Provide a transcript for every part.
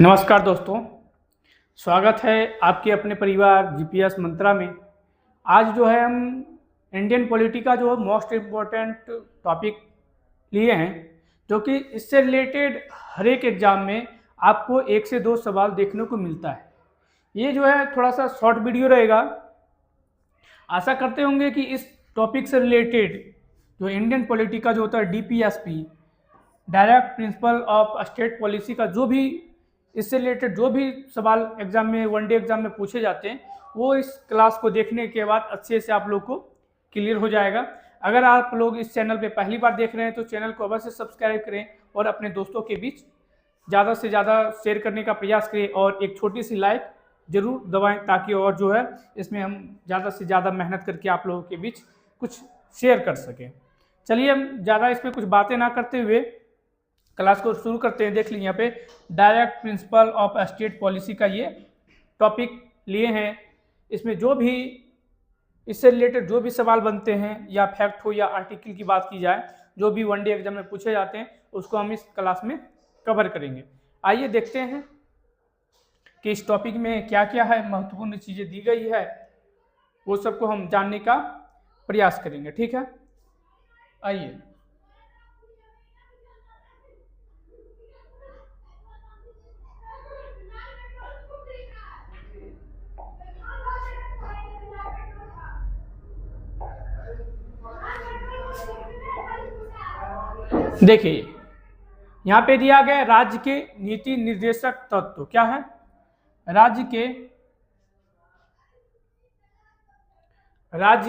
नमस्कार दोस्तों, स्वागत है आपके अपने परिवार जीपीएस मंत्रा में। आज जो है हम इंडियन पॉलिटी का जो मोस्ट इम्पोर्टेंट टॉपिक लिए हैं, जो कि इससे रिलेटेड हर एक एग्ज़ाम में आपको 1 से 2 सवाल देखने को मिलता है। ये जो है थोड़ा सा शॉर्ट वीडियो रहेगा। आशा करते होंगे कि इस टॉपिक से रिलेटेड जो इंडियन पॉलिटी का जो होता है DPSP, direct principle of state policy का जो भी इससे रिलेटेड जो भी सवाल एग्जाम में वनडे एग्जाम में पूछे जाते हैं, वो इस क्लास को देखने के बाद अच्छे से आप लोग को क्लियर हो जाएगा। अगर आप लोग इस चैनल पे पहली बार देख रहे हैं तो चैनल को अवश्य सब्सक्राइब करें और अपने दोस्तों के बीच ज़्यादा से ज़्यादा शेयर करने का प्रयास करें और एक छोटी सी लाइक ज़रूर दबाएं, ताकि और जो है इसमें हम ज़्यादा से ज़्यादा मेहनत करके आप लोगों के बीच कुछ शेयर कर सकें। चलिए हम ज़्यादा इसमें कुछ बातें ना करते हुए क्लास को शुरू करते हैं। देख लीजिए यहाँ पे direct principle of state policy का ये टॉपिक लिए हैं। इसमें जो भी इससे रिलेटेड जो भी सवाल बनते हैं, या फैक्ट हो या आर्टिकल की बात की जाए, जो भी वनडे एग्जाम में पूछे जाते हैं उसको हम इस क्लास में कवर करेंगे। आइए देखते हैं कि इस टॉपिक में क्या क्या है, महत्वपूर्ण चीज़ें दी गई है, वो सबको हम जानने का प्रयास करेंगे। ठीक है, आइए। देखिए यहाँ पे दिया गया राज्य के नीति निर्देशक तत्व क्या है। राज्य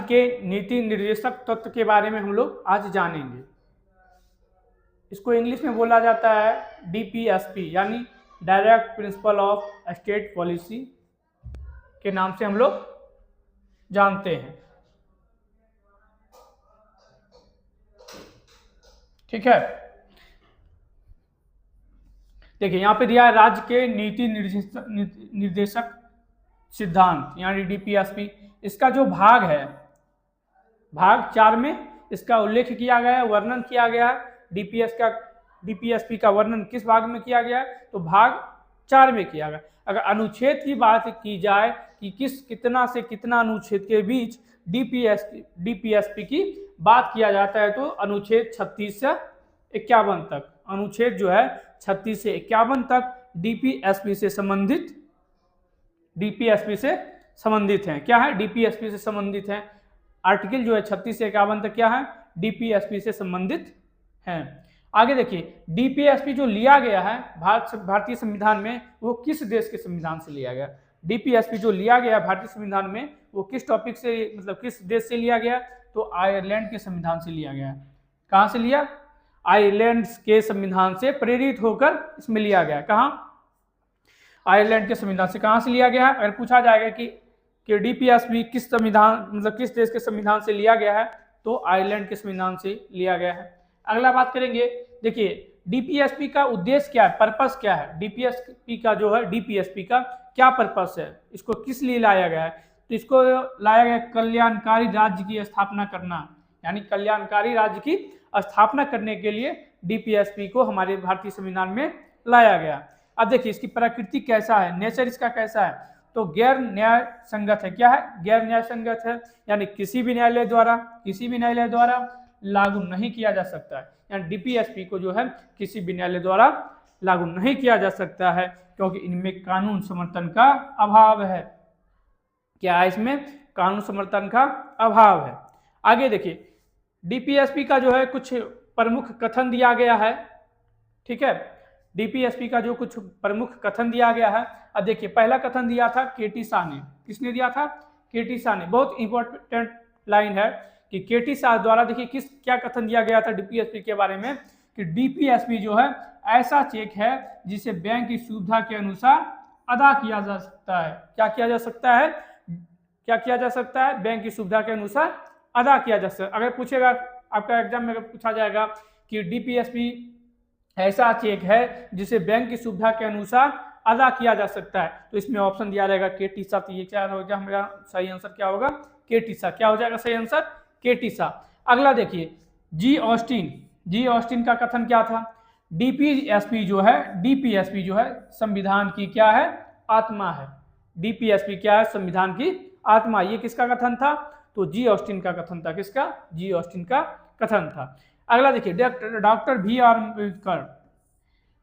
के नीति निर्देशक तत्व के बारे में हम लोग आज जानेंगे। इसको इंग्लिश में बोला जाता है डीपीएसपी, यानी direct principle of state policy के नाम से हम लोग जानते हैं। ठीक है, देखिए यहाँ पे दिया है राज्य के नीति निर्देशक सिद्धांत, यानी डीपीएसपी। इसका जो भाग है, भाग 4 में इसका उल्लेख किया गया है, वर्णन किया गया है। डीपीएसपी का वर्णन किस भाग में किया गया है, तो भाग 4 में किया गया। अगर अनुच्छेद की बात की जाए कि कितना से कितना अनुच्छेद के बीच डीपीएसपी की बात किया जाता है, तो अनुच्छेद 36 से 51 तक, अनुच्छेद जो है 36 से 51 तक डीपीएसपी से संबंधित हैं। क्या है? डीपीएसपी से संबंधित हैं। आर्टिकल जो है 36 से 51 तक क्या है? डीपीएसपी से संबंधित हैं। आगे देखिए, डीपीएसपी जो लिया गया है भारतीय संविधान में, वो किस देश के संविधान से लिया गया? डीपीएसपी जो लिया गया भारतीय संविधान में, वो किस टॉपिक से, मतलब किस देश से लिया गया? तो आयरलैंड के संविधान से लिया गया। कहाँ से लिया? आयरलैंड के संविधान से प्रेरित होकर इसमें लिया गया। कहाँ? आयरलैंड के संविधान से। कहाँ से लिया गया है? अगर पूछा जाएगा कि डीपीएसपी किस संविधान, मतलब किस देश के संविधान से लिया गया है, तो आयरलैंड के संविधान से लिया गया है। अगला बात करेंगे, देखिए डीपीएसपी का उद्देश्य क्या है, पर्पस क्या है? डीपीएसपी का जो है, डीपीएसपी का क्या पर्पस है, इसको किस लिए लाया गया है? तो इसको लाया गया कल्याणकारी राज्य की स्थापना करना, यानी कल्याणकारी राज्य की स्थापना करने के लिए डीपीएसपी को हमारे भारतीय संविधान में लाया गया। अब देखिए इसकी प्रकृति कैसा है, नेचर इसका कैसा है, तो गैर न्याय संगत है। क्या है? गैर न्याय संगत है, यानी किसी भी न्यायालय द्वारा लागू नहीं किया जा सकता है। यानी डीपीएसपी को जो है किसी भी न्यायालय द्वारा लागू नहीं किया जा सकता है, क्योंकि इनमें कानून समर्थन का अभाव है। क्या है? इसमें कानून समर्थन का अभाव है। आगे देखिए, डीपीएसपी का जो है कुछ प्रमुख कथन दिया गया है। ठीक है, डीपीएसपी का जो कुछ प्रमुख कथन दिया गया है। अब देखिए, पहला कथन दिया था केटी शाह ने। किसने दिया था? केटी शाह ने। बहुत इंपॉर्टेंट लाइन है कि केटी शाह द्वारा, देखिए क्या कथन दिया गया था डीपीएसपी के बारे में, कि डीपीएसपी जो है ऐसा चेक है जिसे बैंक की सुविधा के अनुसार अदा किया जा सकता है। क्या किया जा सकता है? बैंक की सुविधा के अनुसार अदा किया जा सकता है। अगर पूछेगा आपका एग्जाम में, अगर पूछा जाएगा कि डीपीएसपी ऐसा चेक है जिसे बैंक की सुविधा के अनुसार अदा किया जा सकता है, तो इसमें ऑप्शन दिया रहेगा केटी शाह। तो ये क्या होगा मेरा सही आंसर? क्या होगा? केटी शाह। क्या हो जाएगा सही आंसर? केटी शाह। अगला देखिए, जी ऑस्टिन जी ऑस्टिन का कथन क्या था? डीपीएसपी जो है संविधान की क्या है? आत्मा है। डीपीएसपी क्या है? संविधान की आत्मा। ये किसका कथन था? तो जी ऑस्टिन का कथन था। किसका? जी ऑस्टिन का कथन था। अगला देखिए, डॉक्टर बी आर अम्बेडकर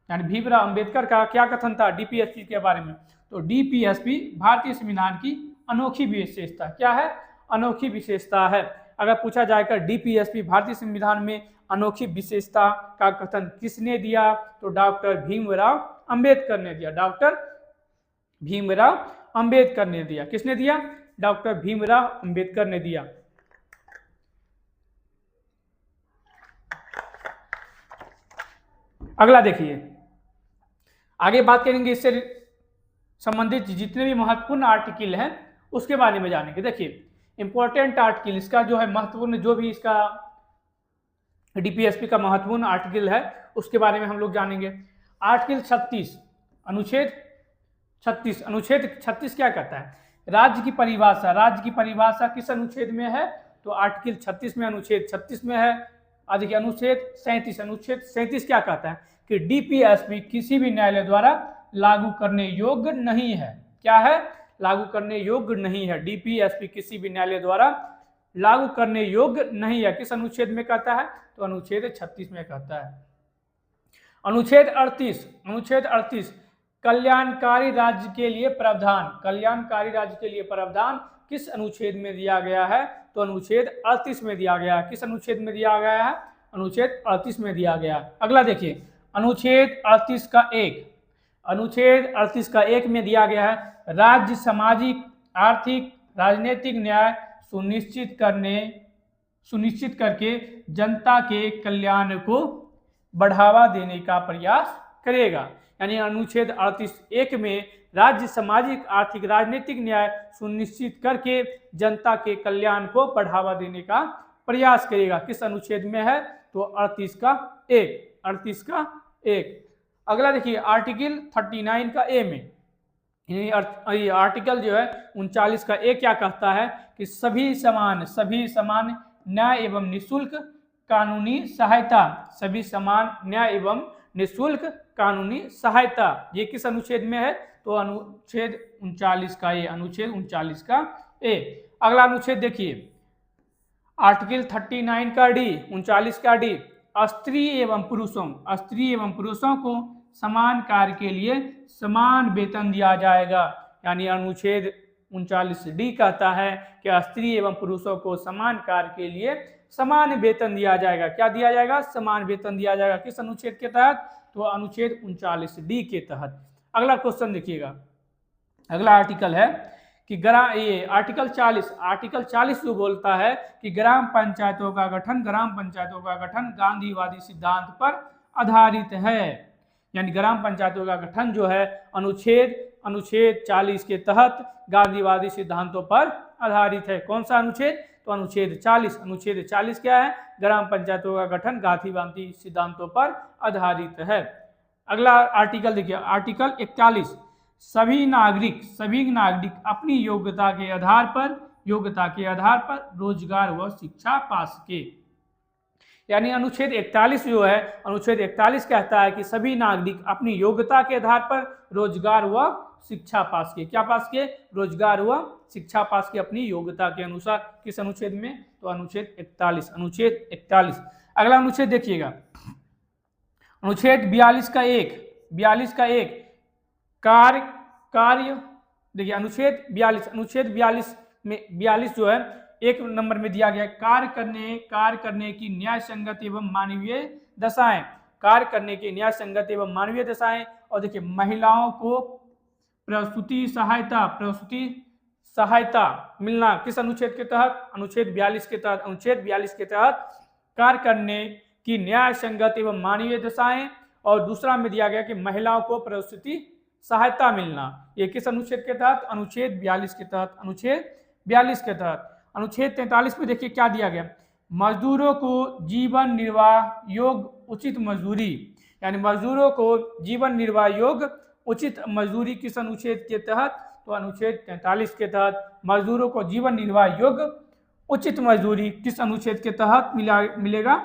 यानी भीमराव अम्बेडकर का क्या कथन था डीपीएसपी के बारे में? तो डीपीएसपी भारतीय संविधान की अनोखी विशेषता। क्या है? अनोखी विशेषता है। अगर पूछा जाएगा डीपीएसपी भारतीय संविधान में अनोखी विशेषता का कथन किसने दिया? तो डॉक्टर भीमराव अम्बेडकर ने दिया। डॉक्टर भीमराव अम्बेडकर ने दिया। किसने दिया? डॉक्टर भीमराव अम्बेडकर ने दिया। अगला देखिए, आगे बात करेंगे इससे संबंधित जितने भी महत्वपूर्ण आर्टिकल हैं उसके बारे में जानेंगे। देखिए इंपॉर्टेंट आर्टिकल, इसका जो है महत्वपूर्ण, जो भी इसका डीपीएसपी का महत्वपूर्ण आर्टिकल है उसके बारे में हम लोग जानेंगे। आर्टिकल 36 अनुच्छेद 36, अनुच्छेद 36 क्या कहता है? राज्य की परिभाषा। राज्य की परिभाषा किस अनुच्छेद में है? तो आर्टिकल 36 में, अनुच्छेद 36 में है। देखिए अनुच्छेद 37, अनुच्छेद 37 क्या कहता है? कि डीपीएसपी किसी भी न्यायालय द्वारा लागू करने योग्य नहीं है। क्या है? लागू करने योग्य नहीं है। डीपीएसपी किसी भी न्यायालय द्वारा लागू करने योग्य नहीं है। किस अनुच्छेद में कहता है? तो अनुच्छेद 36 में कहता है। अनुच्छेद 38, अनुच्छेद 38 कल्याणकारी राज्य के लिए प्रावधान। कल्याणकारी राज्य के लिए प्रावधान किस अनुच्छेद में दिया गया है? तो अनुच्छेद 38 में दिया गया है। किस अनुच्छेद में दिया गया है? अनुच्छेद 38 में दिया गया। अगला देखिए अनुच्छेद 38 का 1, अनुच्छेद 38 का 1 में दिया गया है राज्य सामाजिक, आर्थिक, राजनीतिक न्याय सुनिश्चित करके जनता के कल्याण को बढ़ावा देने का प्रयास करेगा। यानी अनुच्छेद 38(1) में राज्य सामाजिक, आर्थिक, राजनीतिक न्याय सुनिश्चित करके जनता के कल्याण को बढ़ावा देने का प्रयास करेगा। किस अनुच्छेद में है? तो 38 का 1, 38 का 1। अगला देखिए आर्टिकल 39 का ए में, आर्टिकल जो है 39 का ए क्या कहता है? कि सभी समान न्याय एवं निःशुल्क कानूनी सहायता। सभी समान न्याय एवं निःशुल्क कानूनी सहायता। ये किस अनुच्छेद में है? तो अनुच्छेद 39 का ए, अनुच्छेद 39 का ए। अगला अनुच्छेद देखिए आर्टिकल 39 का डी, 39 का डी स्त्री एवं पुरुषों को समान कार्य के लिए समान वेतन दिया जाएगा। यानी अनुच्छेद 39 डी कहता है कि स्त्री एवं पुरुषों को समान कार्य के लिए समान वेतन दिया जाएगा। क्या दिया जाएगा? समान वेतन दिया जाएगा। किस अनुच्छेद के तहत? तो अनुच्छेद 39 डी के तहत। अगला क्वेश्चन देखिएगा, अगला आर्टिकल है कि आर्टिकल 40 जो बोलता है कि ग्राम पंचायतों का गठन गांधीवादी सिद्धांत पर आधारित है। यानी ग्राम पंचायतों का गठन जो है अनुच्छेद 40 के तहत गांधीवादी सिद्धांतों पर आधारित है। कौन सा अनुच्छेद? तो अनुच्छेद 40। अनुच्छेद 40 क्या है? ग्राम पंचायतों का गठन गांधीवादी सिद्धांतों पर आधारित है। अगला आर्टिकल देखिए आर्टिकल 41 सभी नागरिक अपनी योग्यता के आधार पर रोजगार व शिक्षा पा सके। यानी अनुच्छेद 41 जो है, अनुच्छेद 41 कहता है कि सभी नागरिक अपनी योग्यता के आधार पर रोजगार व शिक्षा पा सके। क्या पा सके? रोजगार व शिक्षा पा सके अपनी योग्यता के अनुसार। किस अनुच्छेद में? तो अनुच्छेद 41, अनुच्छेद 41। अगला अनुच्छेद देखिएगा अनुच्छेद 42 का 1 कार्य देखिए अनुच्छेद 42 में 42 जो है 1 नंबर में दिया गया कार्य करने की न्याय संगत एवं मानवीय दशाएं। कार्य करने की न्याय संगत एवं मानवीय दशाएं। और देखिए महिलाओं को प्रसूति सहायता मिलना। किस अनुच्छेद के तहत? अनुच्छेद 42 के तहत। अनुच्छेद 42 के तहत कार्य करने की न्याय संगत एवं मानवीय दशाएं। और दूसरा में दिया गया कि महिलाओं को प्रसूति सहायता मिलना। ये किस अनुच्छेद के तहत? अनुच्छेद 42 के तहत। अनुच्छेद 42 के तहत। अनुच्छेद 43 में देखिए क्या दिया गया? मजदूरों को जीवन निर्वाह योग्य उचित मजदूरी। यानी मजदूरों को जीवन निर्वाह योग्य उचित मजदूरी किस अनुच्छेद के तहत? तो अनुच्छेद 43 के तहत। मजदूरों को जीवन निर्वाह योग्य उचित मजदूरी किस अनुच्छेद के तहत मिलेगा?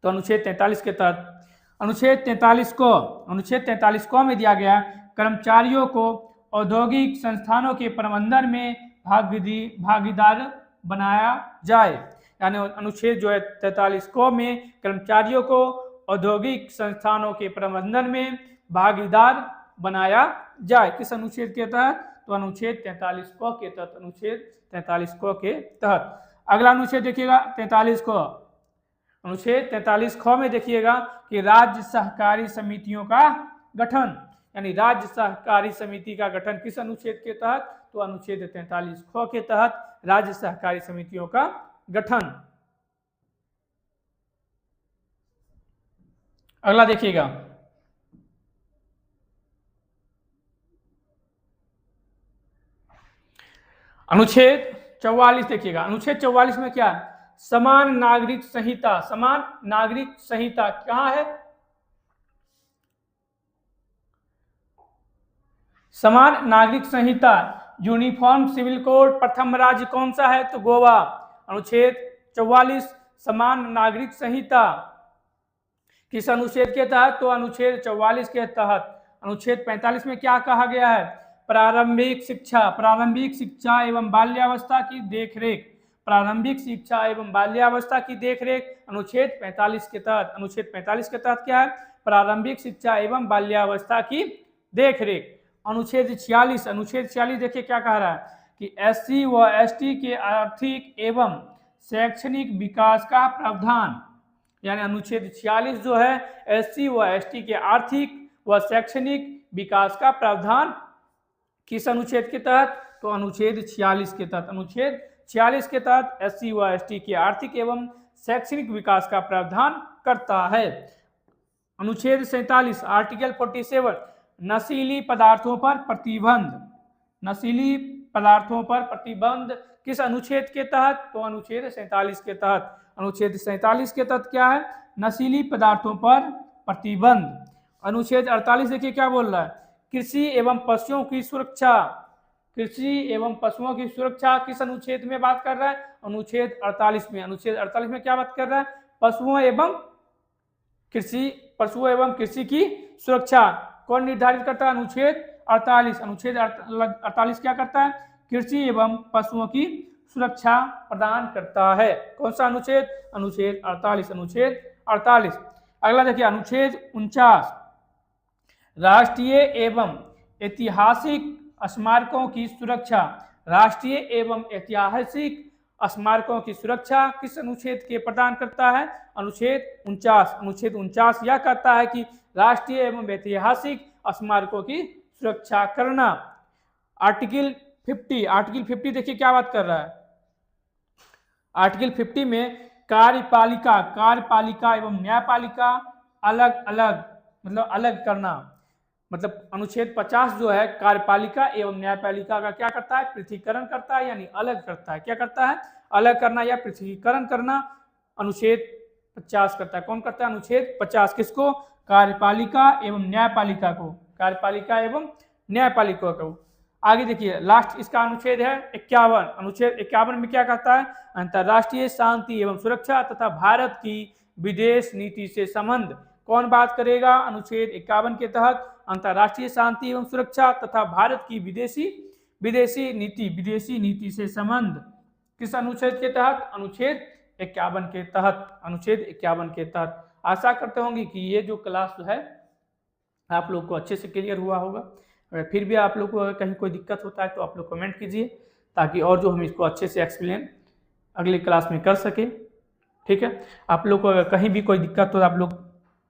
तो अनुच्छेद 43 के तहत अनुच्छेद 43 को में दिया गया कर्मचारियों को औद्योगिक संस्थानों के प्रबंधन में भागीदार बनाया जाए। यानी अनुच्छेद जो है 43 को में कर्मचारियों को औद्योगिक संस्थानों के प्रबंधन में भागीदार बनाया जाए। किस अनुच्छेद के तहत? तो अनुच्छेद 43 को के तहत, अनुच्छेद 43 को के तहत। अगला अनुच्छेद देखिएगा 43 को, अनुच्छेद 43 ख में देखिएगा कि राज्य सहकारी समितियों का गठन, यानी राज्य सहकारी समिति का गठन किस अनुच्छेद के तहत? तो अनुच्छेद 43 ख के तहत राज्य सहकारी समितियों का गठन। अगला देखिएगा अनुच्छेद 44 देखिएगा। अनुच्छेद 44 में क्या है? समान नागरिक संहिता। समान नागरिक संहिता कहां है? समान नागरिक संहिता, यूनिफॉर्म सिविल कोड, प्रथम राज्य कौन सा है? तो गोवा। अनुच्छेद 44 समान नागरिक संहिता किस अनुच्छेद के तहत? तो अनुच्छेद 44 के तहत। अनुच्छेद 45 में क्या कहा गया है? प्रारंभिक शिक्षा एवं बाल्यावस्था की देखरेख, प्रारंभिक शिक्षा एवं बाल्यावस्था की देखरेख अनुच्छेद 45 के तहत। अनुच्छेद 45 के तहत क्या है? प्रारंभिक शिक्षा एवं बाल्यावस्था की देखरेख। अनुच्छेद 46 देखिए क्या कह रहा है कि SC व ST के आर्थिक एवं शैक्षणिक विकास का प्रावधान, यानी अनुच्छेद 46 जो है SC व ST के आर्थिक व शैक्षणिक विकास का प्रावधान किस अनुच्छेद के तहत? तो अनुच्छेद 46 के तहत। अनुच्छेद 46 के तहत SC व ST के आर्थिक एवं शैक्षणिक विकास का प्रावधान करता है। अनुच्छेद 47 आर्टिकल 47 नशीली पदार्थों पर प्रतिबंध, नशीली पदार्थों पर प्रतिबंध किस अनुच्छेद के तहत? तो अनुच्छेद 47 के तहत। अनुच्छेद 47 के तहत क्या है? नशीली पदार्थों पर प्रतिबंध। अनुच्छेद 48 देखिए क्या बोल रहा है? कृषि एवं पशुओं की सुरक्षा, कृषि एवं पशुओं की सुरक्षा किस अनुच्छेद में बात कर रहा है? अनुच्छेद 48 में। अनुच्छेद 48 में क्या बात कर रहा है? पशुओं एवं कृषि की सुरक्षा कौन निर्धारित करता है? अनुच्छेद 48। अनुच्छेद 48 क्या करता है? कृषि एवं पशुओं की सुरक्षा प्रदान करता है। कौन सा अनुच्छेद? अनुच्छेद 48। अनुच्छेद 48। अगला देखिए अनुच्छेद 49 राष्ट्रीय एवं ऐतिहासिक स्मारकों की सुरक्षा, राष्ट्रीय एवं ऐतिहासिक स्मारकों की सुरक्षा किस अनुच्छेद के प्रदान करता है? अनुच्छेद 49। अनुच्छेद 49 यह कहता है कि राष्ट्रीय एवं ऐतिहासिक स्मारकों की सुरक्षा करना। आर्टिकल 50 देखिए क्या बात कर रहा है? आर्टिकल 50 में कार्यपालिका एवं न्यायपालिका अलग अलग करना, मतलब अनुच्छेद 50 जो है कार्यपालिका एवं न्यायपालिका का क्या करता है? पृथकीकरण करता है, यानी अलग करता है। क्या करता है? अलग करना या पृथकीकरण करना अनुच्छेद 50 करता है। कौन करता है? अनुच्छेद 50 किसको? कार्यपालिका एवं न्यायपालिका को, कार्यपालिका एवं न्यायपालिका को। आगे देखिए लास्ट इसका अनुच्छेद है 51। अनुच्छेद 51 में क्या कहता है? अंतर्राष्ट्रीय शांति एवं सुरक्षा तथा भारत की विदेश नीति से संबंध। कौन बात करेगा? अनुच्छेद 51 के तहत अंतर्राष्ट्रीय शांति एवं सुरक्षा तथा भारत की विदेशी नीति से संबंध किस अनुच्छेद के तहत? अनुच्छेद 51 के तहत। अनुच्छेद 51 के तहत। आशा करते होंगे कि ये जो क्लास है आप लोग को अच्छे से क्लियर हुआ होगा। अगर फिर भी आप लोग को कहीं कोई दिक्कत होता है तो आप लोग कमेंट कीजिए, ताकि और जो हम इसको अच्छे से एक्सप्लेन अगली क्लास में कर सके। ठीक है, आप लोग को अगर कहीं भी कोई दिक्कत हो आप लोग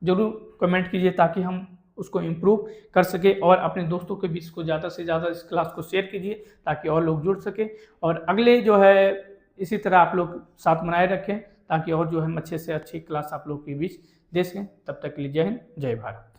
जरूर कमेंट कीजिए, ताकि हम उसको इम्प्रूव कर सके। और अपने दोस्तों के बीच को ज़्यादा से ज़्यादा इस क्लास को शेयर कीजिए, ताकि और लोग जुड़ सके। और अगले जो है इसी तरह आप लोग साथ बनाए रखें, ताकि और जो है अच्छे से अच्छी क्लास आप लोग के बीच दे सकें। तब तक के लिए जय हिंद, जय भारत।